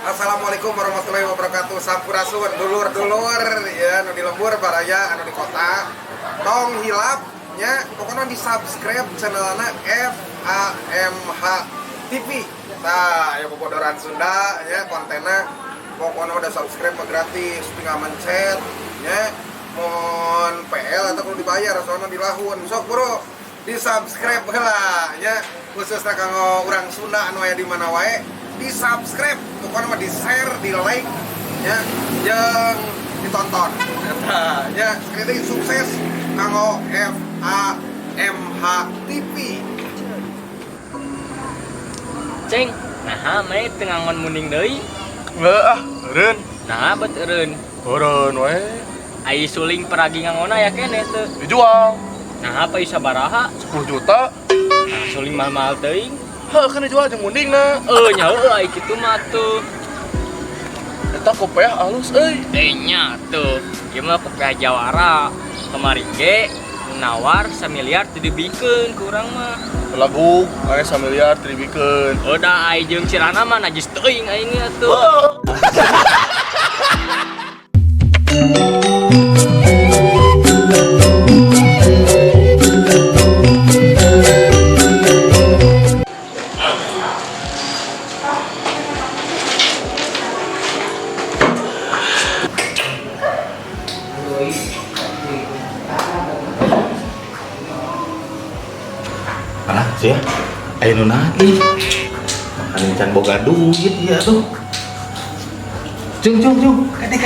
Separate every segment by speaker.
Speaker 1: Assalamualaikum warahmatullahi wabarakatuh. Sampurasun dulur-dulur ya anu di lembur baraya anu di kota. Tong hilap nya pokoknya di subscribe channelna FAMH TV. Nah, ya bobodoran Sunda ya kontennya pokoknya udah subscribe gratis, tinggal mencet ya. Mon PL atau kalau dibayar soalnya dilahun. Sok bro, di subscribe heula ya. Khususnya kanggo urang Sunda anu aya di mana wae, di subscribe pokoknya mah di share, di like ya, jeung ditonton. Nah, ya sekali sukses kanggo FAMH TV.
Speaker 2: Ceng, nah mai tengah ngon muning deui.
Speaker 3: Nggak eureun.
Speaker 2: Nah, bet eureun.
Speaker 3: Eureun we.
Speaker 2: Ai suling peragi ngangona ya kene teu.
Speaker 3: Dijual
Speaker 2: Nah, apa isa baraha?
Speaker 3: 10 juta.
Speaker 2: Nah, suling mahal-mahal teuing.
Speaker 3: Heuh, kan dijual jeung mundingna.
Speaker 2: Nya ai kitu mah tuh.
Speaker 3: Eta kopiah alus euy.
Speaker 2: Nya tuh. Ieu mah kopiah Jawara. Kemarin ge nawar 1 miliar teu dibikeun ku urang mah.
Speaker 3: Lagu aya 1 miliar dibikeun.
Speaker 2: Udah ai jeung Cirana mah najis teuing aing atuh.
Speaker 4: Anak sih ya, ayo nunati, makan can boga duit ya tuh. Cung, kade.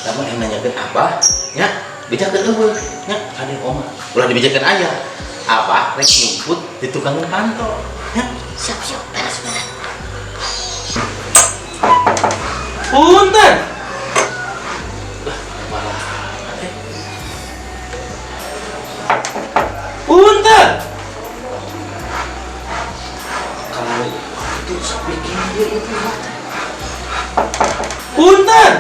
Speaker 4: Kamu yang nanyakan apa? Ya, bicara dulu, ya, ada oma. Ulah dibicarakan aja. Apa? Rek nyumput di tukang kantor, ya.
Speaker 5: Siap, beres.
Speaker 4: Punten. Punten. Kalau itu bikin dia itu Punten.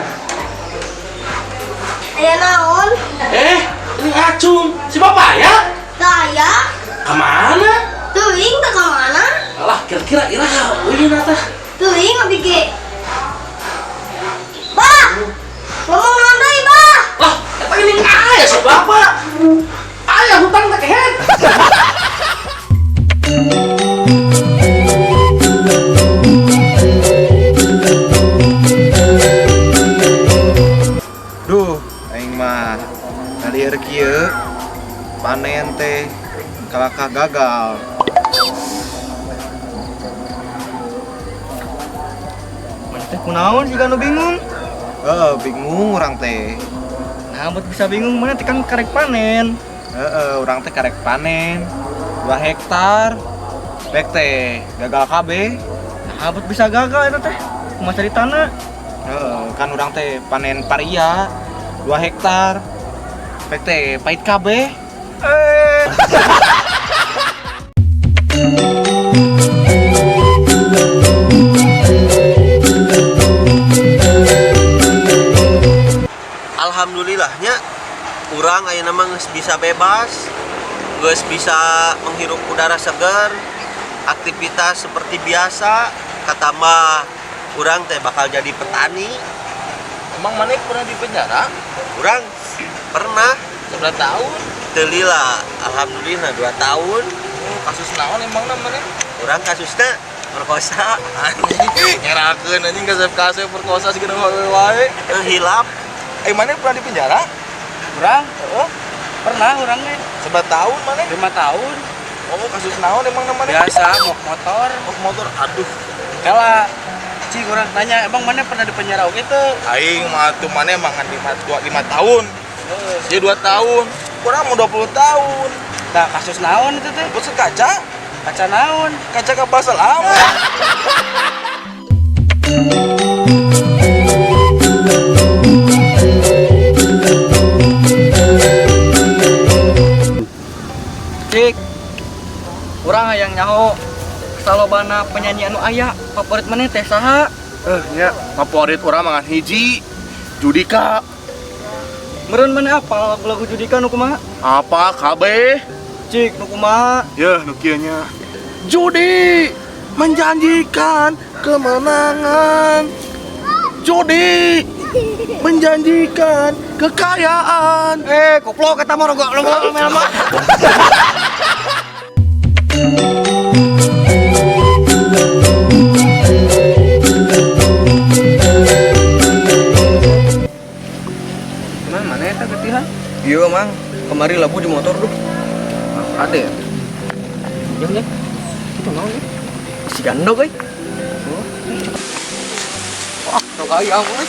Speaker 5: Aya naon?
Speaker 4: Ini acung. Si bapak ya?
Speaker 5: Daya?
Speaker 4: Kemana?
Speaker 5: Teuing teh ka mana?
Speaker 4: Alah, kira-kira iraha ulin eta.
Speaker 5: Teuing abi ge. Bah! Ngomong naon deui, Bah?
Speaker 4: Lah, eta ini aya si bapak. Aya hutang teh kehet.
Speaker 1: Duh, aing mah ngalieur kieu panen teh kalaka gagal.
Speaker 2: Mana teh kunaon sih nu bingung?
Speaker 1: Bingung urang teh.
Speaker 2: Nah, bet bisa bingung mana teh kan karek panen.
Speaker 1: Urang teh karek panen 2 hektar. Bek teh gagal kabeh.
Speaker 2: Nah, bet bisa gagal eta teh. Kumaha caritana?
Speaker 1: Kan urang teh panen paria 2 hektar. Bek teh pait kabeh.
Speaker 6: Alhamdulillahnya urang ayeuna mah geus bisa bebas, geus bisa menghirup udara segar, aktivitas seperti biasa. Kata mah urang teh bakal jadi petani.
Speaker 3: Emang mana pernah di penjara?
Speaker 6: Urang pernah
Speaker 3: Seberapa tahun?
Speaker 6: teu lila, alhamdulillah 2 tahun.
Speaker 3: Kasus naon emang namanya?
Speaker 6: Urang kasusna perkosa,
Speaker 3: Nyerakeun anjing kasep perkosa segala wae.
Speaker 6: hilap.
Speaker 3: Mana pernah di penjara?
Speaker 2: Urang? Pernah urangnya
Speaker 3: Seberapa tahun mana?
Speaker 2: 5 tahun.
Speaker 3: Oh, kasus naon emang namanya?
Speaker 2: Biasa mok motor.
Speaker 3: Oh, motor. Aduh.
Speaker 2: Kala cing urang tanya, "Emang mana pernah di penjara oge teu?"
Speaker 3: Aing mah tuh mana emang 5 tahun. Dia 2 tahun. Kurang mau 20 tahun.
Speaker 2: Nah, kasus naon itu teh?
Speaker 3: Bos kaca
Speaker 2: Kaca naon?
Speaker 3: ke basel lama.
Speaker 2: Cik. Urang hayang nyaho salobana penyanyi anu aya favorit maneh teh saha?
Speaker 3: Ya, favorit orang mangan hiji Judika.
Speaker 7: Meureun mana apa lagu judikan nu kumaha?
Speaker 3: Apa KB?
Speaker 7: Cik nu kumaha?
Speaker 3: Ya, nu kieu nya. Judi menjanjikan kemenangan. Judi menjanjikan kekayaan.
Speaker 7: Goblok eta mah logo mah.
Speaker 2: Mana eta ketihan?
Speaker 7: Iya mang, kemari labu di motor tuh.
Speaker 2: Ada ya? Ya. Itu naon ya?
Speaker 7: Si gandog euy.
Speaker 2: Wah, teu kaya mah.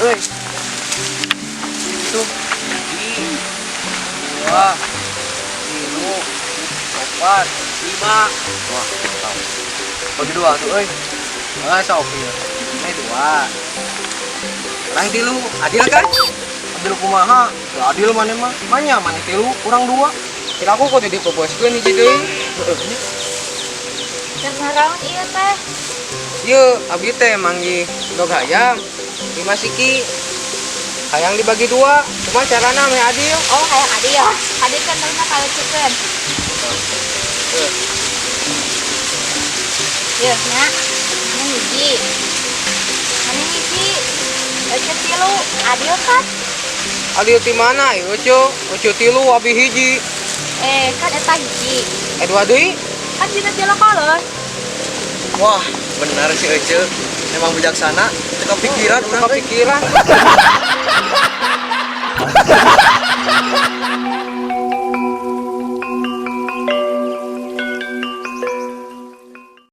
Speaker 7: Euy.
Speaker 2: Itu. 2 3 4 5. Wah,
Speaker 7: Bagi dua tuh euy.
Speaker 2: enggak sok ieu. Ini 2. Orang tilu, adil kan?
Speaker 7: Adil kumaha? Ya adil mana mah? Manya mana tilu, kurang 2.
Speaker 2: Kira aku kudu dipupuaskeun hiji deui.
Speaker 5: Dan naraon iya teh.
Speaker 2: Ieu abdi teh manggi dog hayam 5 siki. Hayang dibagi 2. Cuma carana meh adil.
Speaker 5: Oh, hayang adil. Adil kan terima kalau cekeun. Iya, nya. Ini hiji. Ini hiji. Ece tilu, adil kan?
Speaker 2: Adil ti mana ieu, Ucu tilu abi hiji.
Speaker 5: Kan eta hiji.
Speaker 2: Dua deui.
Speaker 5: Kan dina jelo kolot.
Speaker 7: Wah, benar si Ece. Emang bijaksana. Teu kepikiran urang euy.
Speaker 2: Kepikiran.